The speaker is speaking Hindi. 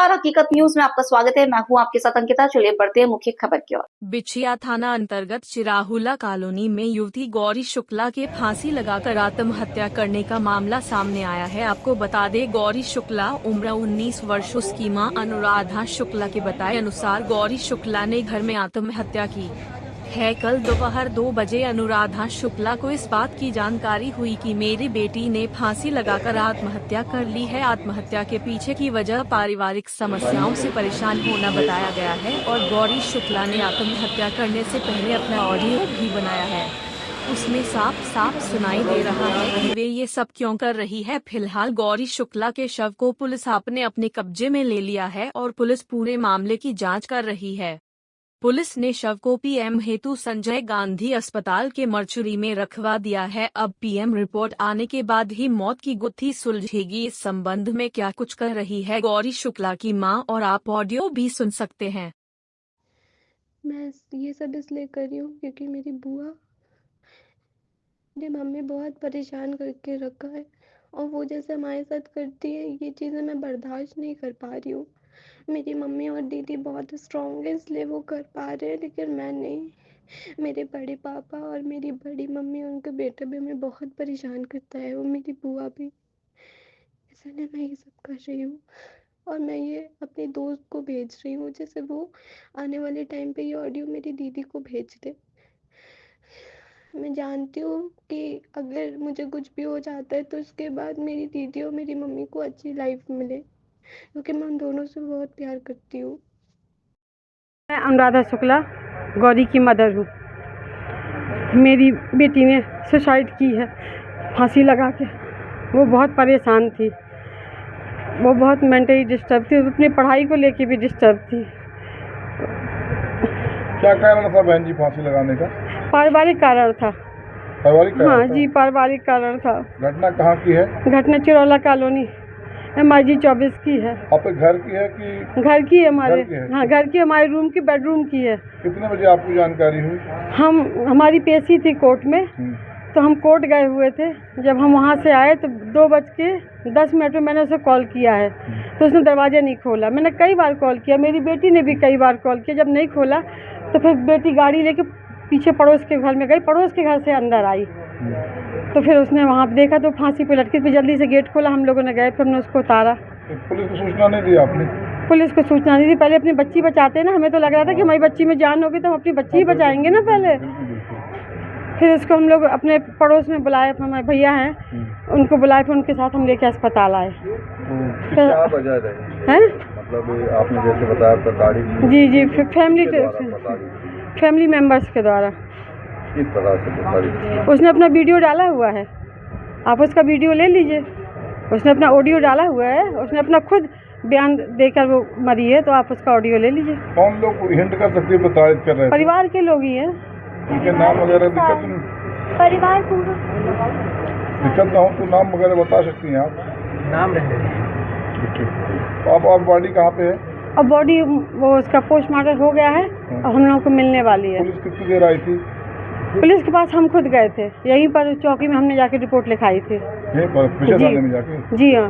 नमस्कार, हकीकत न्यूज में आपका स्वागत है। मैं हूं आपके साथ अंकिता। चलिए बढ़ते हैं मुख्य खबर की ओर। बिछिया थाना अंतर्गत चिराहुला कॉलोनी में युवती गौरी शुक्ला के फांसी लगाकर आत्महत्या करने का मामला सामने आया है। आपको बता दें, गौरी शुक्ला उम्र 19 वर्ष, उसकी मां अनुराधा शुक्ला के बताए अनुसार गौरी शुक्ला ने घर में आत्महत्या की है। कल दोपहर 2 बजे अनुराधा शुक्ला को इस बात की जानकारी हुई कि मेरी बेटी ने फांसी लगाकर आत्महत्या कर ली है। आत्महत्या के पीछे की वजह पारिवारिक समस्याओं से परेशान होना बताया गया है और गौरी शुक्ला ने आत्महत्या करने से पहले अपना ऑडियो भी बनाया है। उसमें साफ साफ सुनाई दे रहा है कि वे ये सब क्यों कर रही है। फिलहाल गौरी शुक्ला के शव को पुलिस ने अपने कब्जे में ले लिया है और पुलिस पूरे मामले की जाँच कर रही है। पुलिस ने शव को पीएम हेतु संजय गांधी अस्पताल के मर्चुरी में रखवा दिया है। अब पीएम रिपोर्ट आने के बाद ही मौत की गुत्थी सुलझेगी। इस संबंध में क्या कुछ कर रही है गौरी शुक्ला की मां, और आप ऑडियो भी सुन सकते हैं। मैं ये सब इसलिए कर रही हूँ क्योंकि मेरी बुआ ने मम्मी बहुत परेशान करके रखा है और वो जैसे हमारे साथ करती है ये चीज़ें मैं बर्दाश्त नहीं कर पा रही हूँ। मेरी मम्मी और दीदी बहुत स्ट्रॉन्ग है इसलिए वो कर पा रहे हैं, लेकिन मैं नहीं। मेरे बड़े पापा और मेरी बड़ी मम्मी, उनके बेटे भी हमें बहुत परेशान करता है, और मेरी बुआ भी। इसलिए मैं ये सब कर रही हूँ और मैं ये अपने दोस्त को भेज रही हूँ, जैसे वो आने वाले टाइम पे ये ऑडियो मेरी दीदी को भेज दे। मैं जानती हूँ कि अगर मुझे कुछ भी हो जाता है तो उसके बाद मेरी दीदी और मेरी मम्मी को अच्छी लाइफ मिले, क्योंकि मैं उन दोनों से बहुत प्यार करती हूँ। मैं अनुराधा शुक्ला गौरी की मदर हूँ। मेरी बेटी ने सुसाइड की है फांसी लगा के। वो बहुत परेशान थी, वो बहुत मेंटली डिस्टर्ब थी, अपनी पढ़ाई को लेके भी डिस्टर्ब थी। क्या कारण था बहन जी फांसी लगाने का? पारिवारिक कारण था। पारिवारिक कारण? हाँ जी, पारिवारिक कारण था। घटना कहाँ की है? घटना चिरौला कॉलोनी MIG 24 की है। आपके घर की है कि? घर की है हमारे। घर की है? हाँ, घर की, हमारे रूम की, बेडरूम की है। कितने बजे आपको जानकारी हुई? हमारी पेशी थी कोर्ट में, तो हम कोर्ट गए हुए थे। जब हम वहाँ से आए तो 2:10 में मैंने उसे कॉल किया है, तो उसने दरवाज़ा नहीं खोला। मैंने कई बार कॉल किया, मेरी बेटी ने भी कई बार कॉल किया। जब नहीं खोला तो फिर बेटी गाड़ी लेके पीछे पड़ोस के घर में गई, पड़ोस के घर से अंदर आई, तो फिर उसने वहाँ देखा तो फांसी पे लटकी। फिर जल्दी से गेट खोला, हम लोगों ने गए, फिर हमने उसको उतारा। पुलिस को सूचना नहीं दी आपने? पुलिस को सूचना नहीं दी। पहले अपनी बच्ची बचाते ना, हमें तो लग रहा था कि हमारी बच्ची में जान होगी तो हम अपनी बच्ची ही बचाएंगे ना पहले। फिर उसको हम लोग अपने पड़ोस में बुलाए, हमारे भैया हैं, उनको बुलाए, फिर उनके साथ हम लेके अस्पताल आए। क्या वजह रही है? मतलब आपने जैसे बताया तो गाड़ी जी फैमिली मेंबर्स के द्वारा। किस तरह से? उसने अपना वीडियो डाला हुआ है, आप उसका वीडियो ले लीजिए। उसने अपना ऑडियो डाला हुआ है, उसने अपना खुद बयान देकर वो मरी है, तो आप उसका ऑडियो ले लीजिए। कौन लोग हिंट कर सकते हैं, प्रताड़ित कर रहे हैं? परिवार के लोग ही हैं। उनके नाम वगैरह दिक्कत नहीं? परिवार पूरा दिक्कत ना हो तो नाम वगैरह बता सकती हैं आप? नाम रहे। तो आप बॉडी कहाँ पे है? अब बॉडी वो उसका पोस्टमार्टम हो गया है और हम लोगों को मिलने वाली है। पुलिस कितनी देर आई थी? पुलिस के पास हम खुद गए थे, यहीं पर चौकी में हमने जाके रिपोर्ट लिखाई थी। यहीं पर में जाके? जी हाँ।